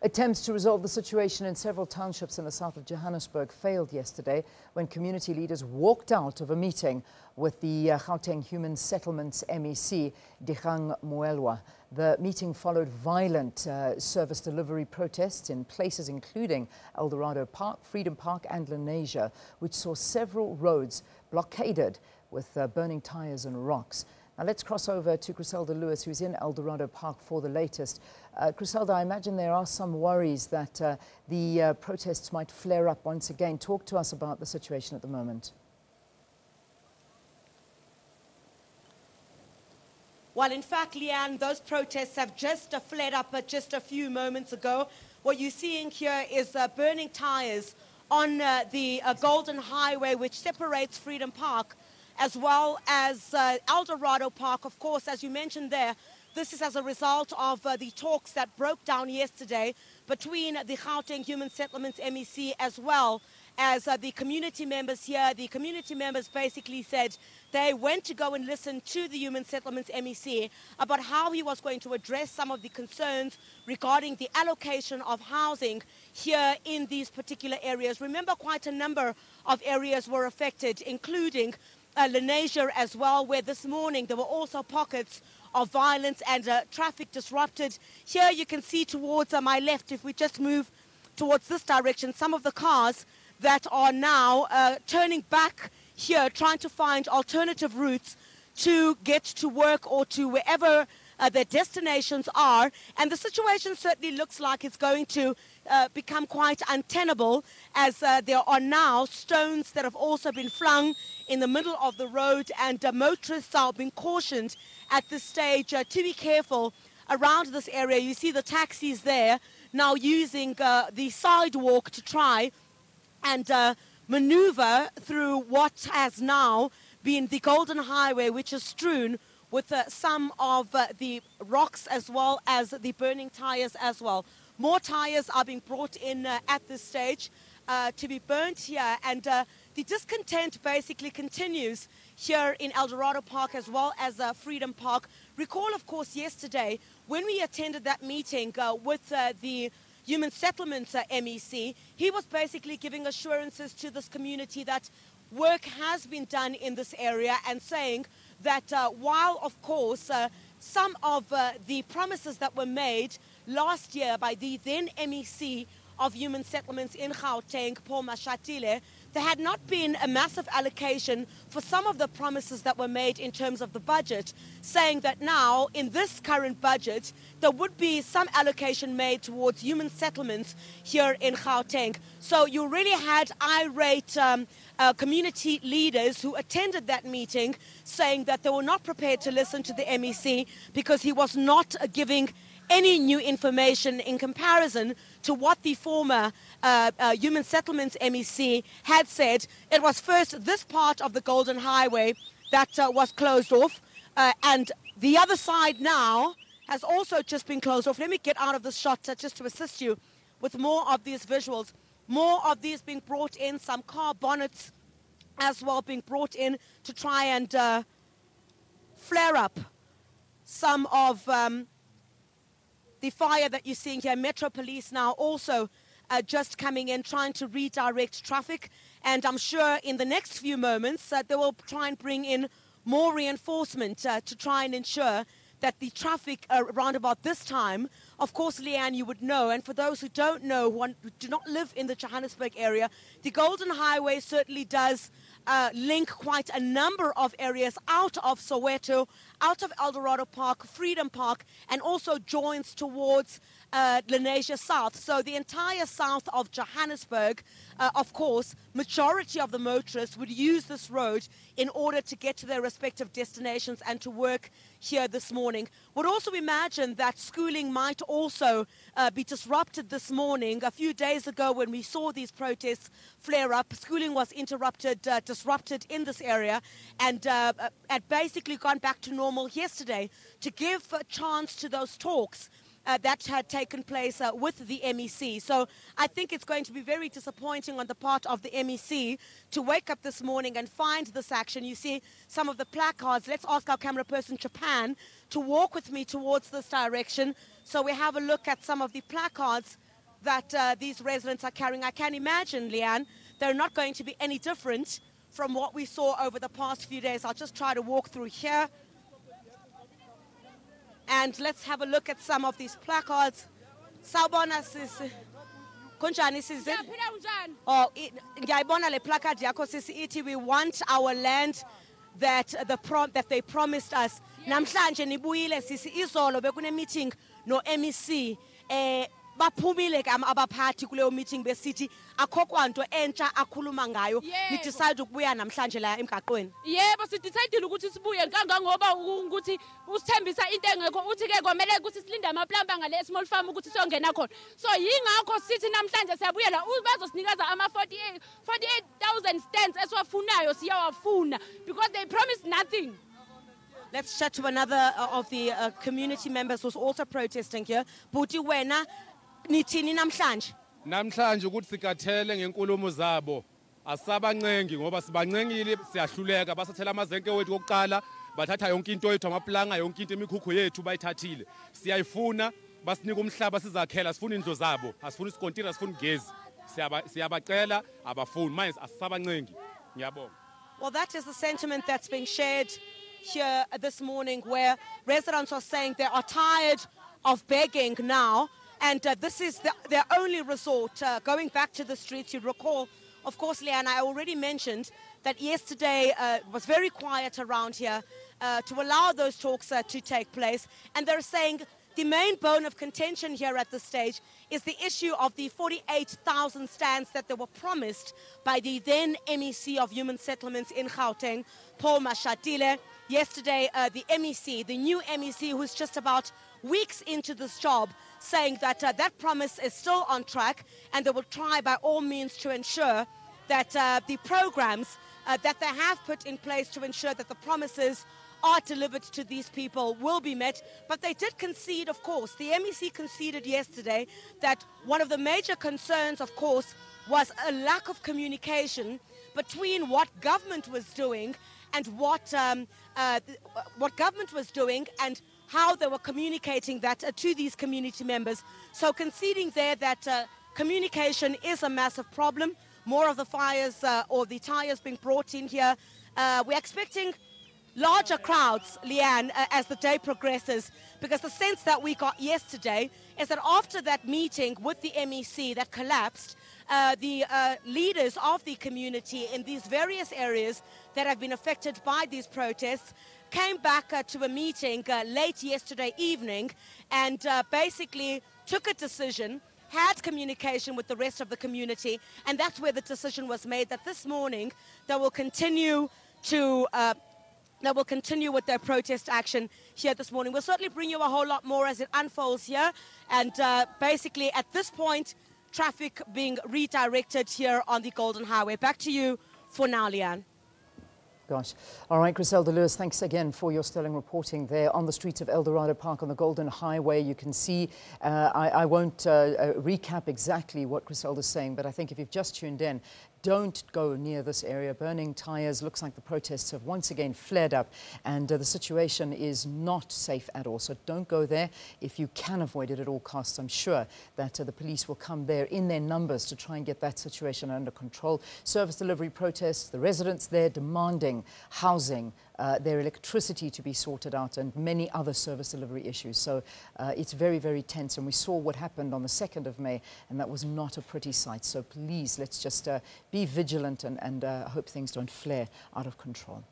Attempts to resolve the situation in several townships in the south of Johannesburg failed yesterday when community leaders walked out of a meeting with the Gauteng Human Settlements MEC, Dikgang Moelwa. The meeting followed violent service delivery protests in places including Eldorado Park, Freedom Park and Lenasia, which saw several roads blockaded with burning tires and rocks. Now let's cross over to Griselda Lewis, who's in Eldorado Park for the latest. Griselda, I imagine there are some worries that the protests might flare up once again. Talk to us about the situation at the moment. Well, in fact, Leanne, those protests have just flared up just a few moments ago. What you're seeing here is burning tires on the Golden Highway, which separates Freedom Park as well as Eldorado Park. Of course, as you mentioned there, this is as a result of the talks that broke down yesterday between the Gauteng Human Settlements MEC as well as the community members here. The community members basically said they went to go and listen to the Human Settlements MEC about how he was going to address some of the concerns regarding the allocation of housing here in these particular areas. Remember, quite a number of areas were affected, including Lenasia as well, where this morning there were also pockets of violence and traffic disrupted. Here you can see towards my left, if we just move towards this direction, some of the cars that are now turning back here, trying to find alternative routes to get to work or to wherever their destinations are. And the situation certainly looks like it's going to become quite untenable, as there are now stones that have also been flung in the middle of the road, and motorists are being cautioned at this stage to be careful around this area. You see the taxis there now using the sidewalk to try and maneuver through what has now been the Golden Highway, which is strewn with some of the rocks as well as the burning tires as well. More tires are being brought in at this stage to be burnt here, and the discontent basically continues here in Eldorado Park as well as Freedom Park. Recall, of course, yesterday when we attended that meeting with the Human Settlements MEC, he was basically giving assurances to this community that work has been done in this area, and saying that while, of course, some of the promises that were made last year by the then MEC of Human Settlements in Gauteng, Paul Mashatile, there had not been a massive allocation for some of the promises that were made in terms of the budget, saying that now in this current budget there would be some allocation made towards human settlements here in Gauteng. So you really had irate community leaders who attended that meeting saying that they were not prepared to listen to the MEC because he was not giving any new information in comparison to what the former Human Settlements MEC had said. It was first this part of the Golden Highway that was closed off, and the other side now has also just been closed off. Let me get out of this shot just to assist you with more of these visuals. More of these being brought in, some car bonnets as well being brought in to try and flare up some of the fire that you're seeing here. Metro Police now also just coming in, trying to redirect traffic. And I'm sure in the next few moments they will try and bring in more reinforcement to try and ensure that the traffic around about this time, of course, Leanne, you would know, and for those who don't know, who do not live in the Johannesburg area, the Golden Highway certainly does link quite a number of areas out of Soweto, out of Eldorado Park, Freedom Park, and also joins towards Lenasia South. So the entire south of Johannesburg, of course, majority of the motorists would use this road in order to get to their respective destinations and to work here this morning. Would also imagine that schooling might also be disrupted this morning. A few days ago when we saw these protests flare up, schooling was interrupted, disrupted in this area, and had basically gone back to normal yesterday to give a chance to those talks that had taken place with the MEC. So I think it's going to be very disappointing on the part of the MEC to wake up this morning and find this action. You see some of the placards. Let's ask our camera person, Japan, to walk with me towards this direction so we have a look at some of the placards that these residents are carrying. I can imagine, Leanne, they're not going to be any different from what we saw over the past few days. I'll just try to walk through here. And let's have a look at some of these placards. Sawubona sisi. Kunjani sisi? Oh, ngiyayibona le placard yakho sisi ithi we want our land that they promised us. Namhlanje nibuyile sisi izolo bekune meeting no MEC baphumile ke abaphathi kuleyo meeting besithi akho kwanto entsha akhuluma ngayo ni decide ukubuya namhlanje la emgaqweni. Yebo sidecide ukuthi sibuye kangangoba ukuthi usithembisa into engekho uthi ke komele ukuthi silinde amaplamba ngale small farm ukuthi siyongena khona. So yingakho sithi namhlanje siyabuyela bazosinikeza ama 48,000 stands esiwafunayo siyawafuna because they promised nothing. Let's chat to another of the community members who's also protesting here. Buti wena nithini namhlanje? Namhlanje ukuthi sikathele ngenkulumo zabo asabancengi ngoba sibancengile siyahluleka basathela amazenke wethu kokuqala bathatha yonke into yethu amaplanga yonke into imikhukhu yethu bayithathile siyayifuna basinika umhlaba sizakhela sifuna indlo zabo asifuna isikontira asifuna gezi siyabacela abafuni manje asabancengi ngiyabonga. Well, that is the sentiment that's being shared here this morning, where residents are saying they are tired of begging now, and this is their only resort, going back to the streets. You recall, of course, Leanne, I already mentioned that yesterday was very quiet around here to allow those talks to take place, and they're saying the main bone of contention here at this stage is the issue of the 48,000 stands that they were promised by the then MEC of Human Settlements in Gauteng, Paul Mashatile. Yesterday, the MEC, the new MEC, who's just about weeks into this job, saying that that promise is still on track and they will try by all means to ensure that the programs that they have put in place to ensure that the promises are delivered to these people will be met. But they did concede, of course, the MEC conceded yesterday that one of the major concerns, of course, was a lack of communication between what government was doing and what government was doing and how they were communicating that to these community members. So conceding there that communication is a massive problem. More of the fires or the tires being brought in here. We're expecting larger crowds, Leanne, as the day progresses, because the sense that we got yesterday is that after that meeting with the MEC that collapsed, the leaders of the community in these various areas that have been affected by these protests came back to a meeting late yesterday evening and basically took a decision, had communication with the rest of the community, and that's where the decision was made that this morning they will continue with their protest action here this morning. We'll certainly bring you a whole lot more as it unfolds here. And basically, at this point, traffic being redirected here on the Golden Highway. Back to you for now, Leanne. Gosh. All right, Griselda Lewis, thanks again for your sterling reporting there on the streets of Eldorado Park on the Golden Highway. You can see, I won't recap exactly what Griselda's saying, but I think if you've just tuned in, don't go near this area. Burning tires. Looks like the protests have once again flared up and the situation is not safe at all. So don't go there if you can avoid it at all costs. I'm sure that the police will come there in their numbers to try and get that situation under control. Service delivery protests, the residents there demanding housing, their electricity to be sorted out and many other service delivery issues. So it's very, very tense. And we saw what happened on the 2nd of May and that was not a pretty sight. So please, let's just be vigilant and hope things don't flare out of control.